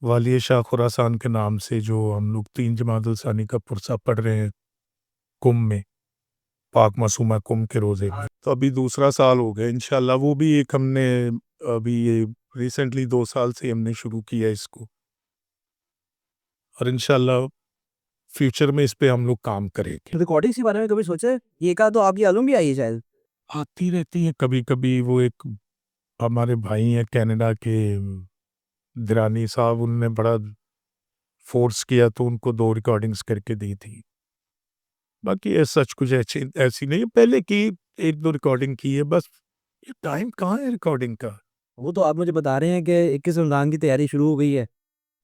वालिय शाह खुरासान के नाम से, जो हम लोग 3 जमादुल सानी का पुरसा पढ़ रहे हैं कुंभ में, पाक मासूमा कुंभ के रोज़े में। तो अभी दूसरा साल हो गया इंशाअल्लाह, वो भी एक हमने अभी ये रिसेंटली 2 साल से हमने शुरू किया है इसको। और इंशाअल्लाह फ्यूचर में इस पे हम लोग काम करेंगे। रिकॉर्डिंग्स के बारे में कभी सोचा है? ये एक आध तो आपकी एल्बम भी आई है शायद। आती रहती है कभी-कभी, वो एक हमारे भाई हैं कनाडा के दिरानी साहब, उनने बड़ा फ़ोर्स किया तो उनको 2 रिकॉर्डिंग्स करके दी थी। बाकी सच कुछ ऐसी नहीं है, पहले की 1-2 रिकॉर्डिंग की है बस। ये टाइम कहाँ है रिकॉर्डिंग का? वो तो आप मुझे बता रहे हैं कि 21 रमज़ान की तैयारी शुरू हो गई है,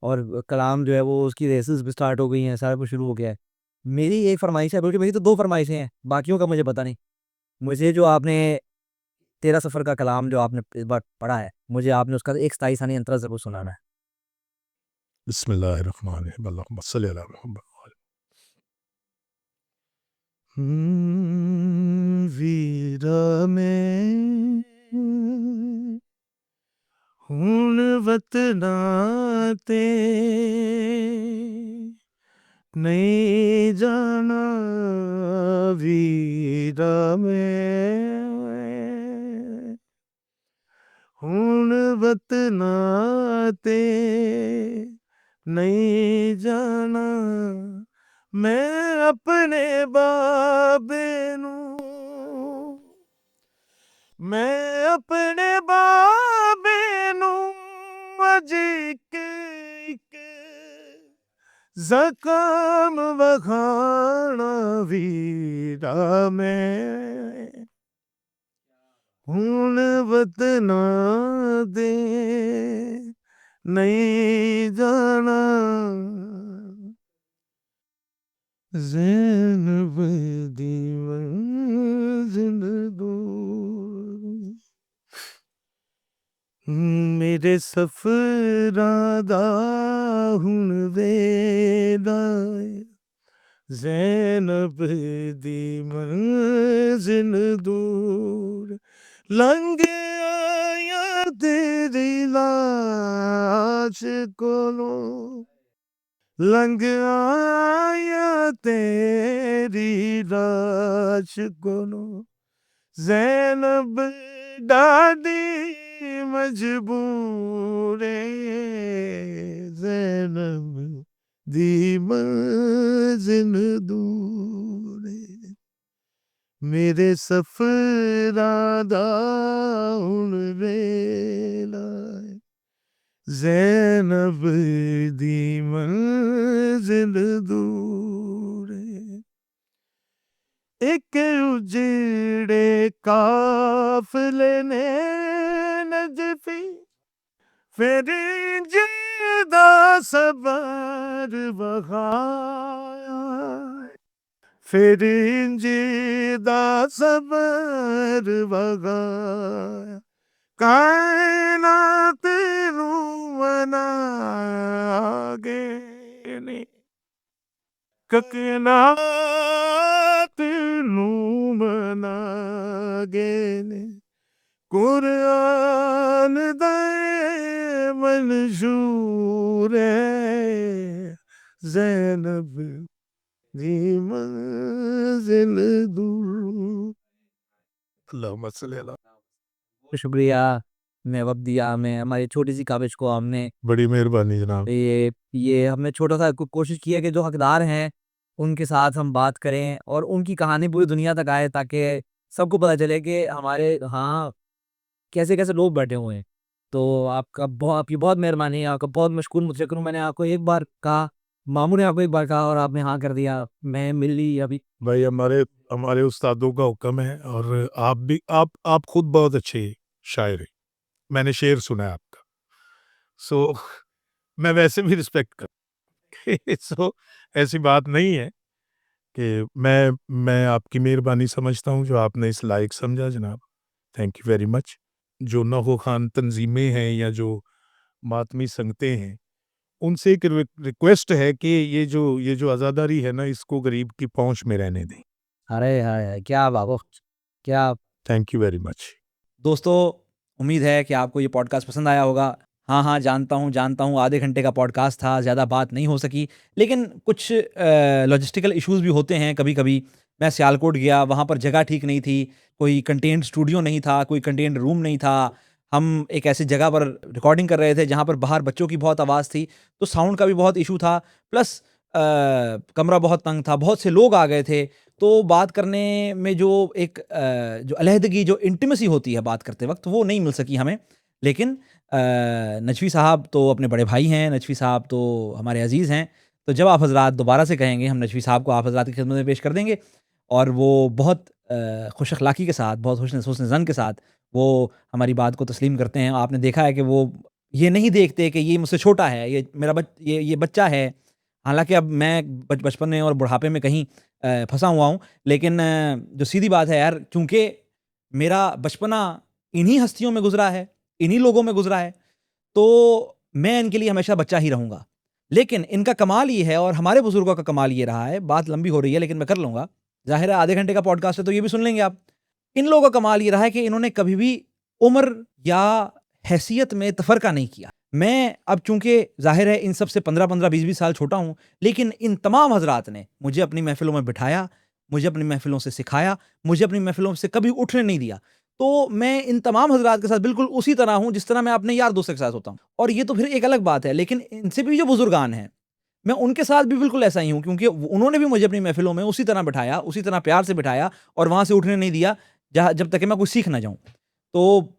और कलाम जो है वो उसकी रेसेस भी स्टार्ट हो गई हैं, सारा कुछ शुरू हो गया है। मेरी एक फ़रमाइश है, बल्कि मेरी तो 2 फ़रमाइशें हैं, बाकियों का मुझे पता नहीं। मुझे जो आपने तेरा सफ़र का कलाम जो आपने इस बार पढ़ा है, मुझे आपने उसका एक 27 सानी अंतरा ज़रूर सुनाना है। बिस्मिल्लाहिर्रहमानिर्रहीम, अल्लाहुम्मा सल्लि अला मुहम्मद। वीरा में हुन वतना ते नहीं जाना, वीरा में हुन वतना ते नहीं जाना, मैं अपने बाबे नू, मैं अपने बाबे नू अज एक ज़ख़म वखाना, वीरा में हुन वतना दे नहीं जाना, ज़ैनब दी मंज़िल दूर, मेरे सफ़रां दा हुण वेला है, ज़ैनब दी मंज़िल दूर, लंघ आया तेरी लाश कोलों, लंघ आया तेरी लाश कोलों, ज़ैनब दादी मजबूर ज़ैनब दी मंज़िल दूर मेरे सफ़रादा हुण वेला ज़ैनब दी मंज़िल दूर एक उजड़े काफ़िले ने नजफ़ी फिर जिदा सबर बहाया फिर जिदा सबर बहाया कायनात नू बनागे ने कायनात नू बनागे ने कुरान दे मंशूर ज़ैनब दी मंज़िल दूर अल्लाहुम्मा सल्ली अला शुक्रिया, हमें वक़्त दिया, हमें हमारी छोटी-सी काविश को हमने बड़ी मेहरबानी जनाब ये हमने छोटा-सा कोशिश की है कि जो हकदार हैं, उनके साथ हम बात करें और उनकी कहानी पूरी दुनिया तक आए ताकि सबको पता चले कि हमारे यहाँ कैसे-कैसे लोग बैठे हुए हैं। तो आपकी बहुत मेहरबानी है, आपका बहुत मशकूर मुतशक्किर हूँ। मैंने आपको एक बार कहा, मामू ने आपको एक बार कहा और आपने हाँ कर दिया। मैं मिल ली अभी भाई हमारे हमारे उस्तादों का हुक्म है और आप खुद बहुत अच्छे शायर हैं मैंने शेर सुना है आपका सो मैं वैसे भी रिस्पेक्ट कर सो ऐसी बात नहीं है कि मैं आपकी मेहरबानी समझता हूँ जो आपने इस लायक समझा जनाब थैंक यू वेरी मच जो नहो खान तंजीमें हैं या जो मातमी संगतें हैं उनसे एक रिक्वेस्ट है कि ये जो आज़ादारी है ना इसको गरीब की पहुंच में रहने दें अरे हाय! क्या बाबा! क्या थैंक यू वेरी मच दोस्तों, उम्मीद है कि आपको ये पॉडकास्ट पसंद आया होगा। हाँ, जानता हूँ आधे घंटे का पॉडकास्ट था, ज़्यादा बात नहीं हो सकी। लेकिन कुछ लॉजिस्टिकल इश्यूज़ भी होते हैं कभी-कभी। मैं सियालकोट गया, वहाँ पर जगह ठीक नहीं थी, कोई कंटेंट स्टूडियो नहीं था, कोई कंटेंट रूम नहीं था। हम एक ऐसी जगह पर रिकॉर्डिंग कर रहे थे जहाँ पर बाहर बच्चों की बहुत आवाज़ थी, तो साउंड का भी बहुत इश्यू था। प्लस कमरा बहुत तंग था, बहुत से लोग आ गए थे। तो बात करने में जो एक जो अलहदगी, जो इंटिमेसी होती है बात करते वक़्त, वो नहीं मिल सकी हमें। लेकिन नजफ़ी साहब तो अपने बड़े भाई हैं, नजफ़ी साहब तो हमारे अज़ीज़ हैं। तो जब आप हज़रात दोबारा से कहेंगे, हम नजफ़ी साहब को आप हज़रात की खिदमत में पेश कर देंगे और वो बहुत खुश अख़लाक़ी के साथ, बहुत हुस्न ज़न के साथ वो हमारी बात को तस्लीम करते हैं। आपने देखा है कि वो ये नहीं देखते कि ये मुझसे छोटा है, ये बच्चा है। हालाँकि अब मैं बचपन में और बुढ़ापे में कहीं फँसा हुआ हूँ। लेकिन जो सीधी बात है यार, चूँकि मेरा बचपना इन्हीं हस्तियों में गुज़रा है, इन्हीं लोगों में गुज़रा है, तो मैं इनके लिए हमेशा बच्चा ही रहूँगा। लेकिन इनका कमाल ये है और हमारे बुज़ुर्गों का कमाल ये रहा है, बात लंबी हो रही है लेकिन मैं कर लूँगा। ज़ाहिर है आधे घंटे का पॉडकास्ट है तो ये भी सुन लेंगे आप। इन लोगों का कमाल ये रहा है कि इन्होंने कभी भी उम्र या हैसियत में तफ़रक़ा नहीं किया। मैं अब चूँकि ज़ाहिर है इन सब से 15-15, 20-20 साल छोटा हूँ, लेकिन इन तमाम हज़रात ने मुझे अपनी महफ़िलों में बिठाया, मुझे अपनी महफ़िलों से सिखाया, मुझे अपनी महफ़िलों से कभी उठने नहीं दिया। तो मैं इन तमाम हज़रात के साथ बिल्कुल उसी तरह हूँ जिस तरह मैं अपने यार दोस्तों के साथ होता हूँ। और ये तो फिर एक अलग बात है, लेकिन इनसे भी जो बुज़ुर्गान हैं, मैं उनके साथ भी बिल्कुल ऐसा ही हूँ, क्योंकि उन्होंने भी मुझे अपनी महफ़िलों में उसी तरह बिठाया, उसी तरह प्यार से बिठाया और वहाँ से उठने नहीं दिया जब तक कि मैं कुछ सीख ना जाऊँ। तो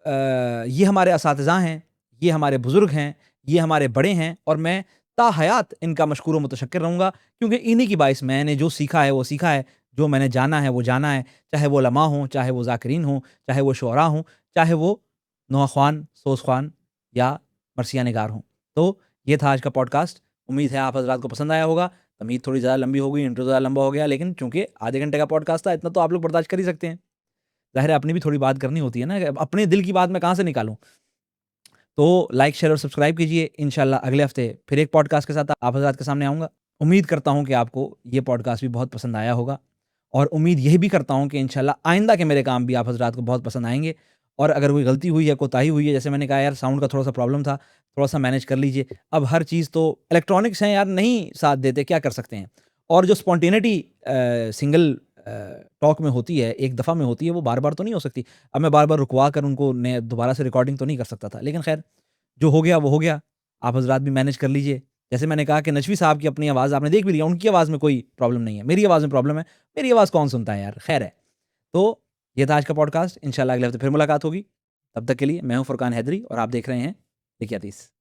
ये हमारे असातिज़ा हैं, ये हमारे बुज़ुर्ग हैं, ये हमारे बड़े हैं और मैं ताहयात इनका मशकूर व मुतशक्किर रहूँगा, क्योंकि इन्हीं की बाइस मैंने जो सीखा है वो सीखा है, जो मैंने जाना है वो जाना है। चाहे वो उलमा हों, चाहे वो ज़ाकिरीन हों, चाहे वो शुअरा हों, चाहे वो नोहा ख़्वान, सोज़ ख़्वान या मरसिया निगार हों। तो ये था आज का पॉडकास्ट। उम्मीद है आप हज़रात को पसंद आया होगा। तमीज़ थोड़ी ज़्यादा लंबी हो गई, इंट्रो ज़्यादा लंबा हो गया, लेकिन चूँकि आधे घंटे का पॉडकास्ट था, इतना तो आप लोग बर्दाश्त कर ही सकते हैं। ज़ाहिर है अपनी भी थोड़ी बात करनी होती है ना, अपने दिल की बात मैं कहाँ से निकालूँ? तो लाइक, शेयर और सब्सक्राइब कीजिए। इंशाल्लाह अगले हफ्ते फिर एक पॉडकास्ट के साथ आप हज़रात के सामने आऊँगा। उम्मीद करता हूँ कि आपको ये पॉडकास्ट भी बहुत पसंद आया होगा और उम्मीद यही भी करता हूँ कि इंशाल्लाह आइंदा के मेरे काम भी आप हज़रात को बहुत पसंद आएँगे। और अगर कोई गलती हुई है, कोताही हुई है, जैसे मैंने कहा यार साउंड का थोड़ा-सा प्रॉब्लम था, थोड़ा-सा मैनेज कर लीजिए। अब हर चीज़ तो इलेक्ट्रॉनिक्स हैं यार, नहीं साथ देते, क्या कर सकते हैं? और जो स्पॉन्टेनिटी सिंगल टॉक में होती है, एक दफ़ा में होती है, वो बार बार तो नहीं हो सकती। अब मैं बार बार रुकवा कर उनको दोबारा से रिकॉर्डिंग तो नहीं कर सकता था, लेकिन खैर जो हो गया वो हो गया। आप हजरात भी मैनेज कर लीजिए। जैसे मैंने कहा कि नजवी साहब की अपनी आवाज़ आपने देख भी लिया, उनकी आवाज़ में कोई प्रॉब्लम नहीं है, मेरी आवाज़ में प्रॉब्लम है। मेरी आवाज़ कौन सुनता है यार, खैर है। तो ये था आज का पॉडकास्ट। इंशाल्लाह अगले हफ्ते फिर मुलाकात होगी। तब तक के लिए मैं हूँ फुरकान हैदरी और आप देख रहे हैं लिखियातीस।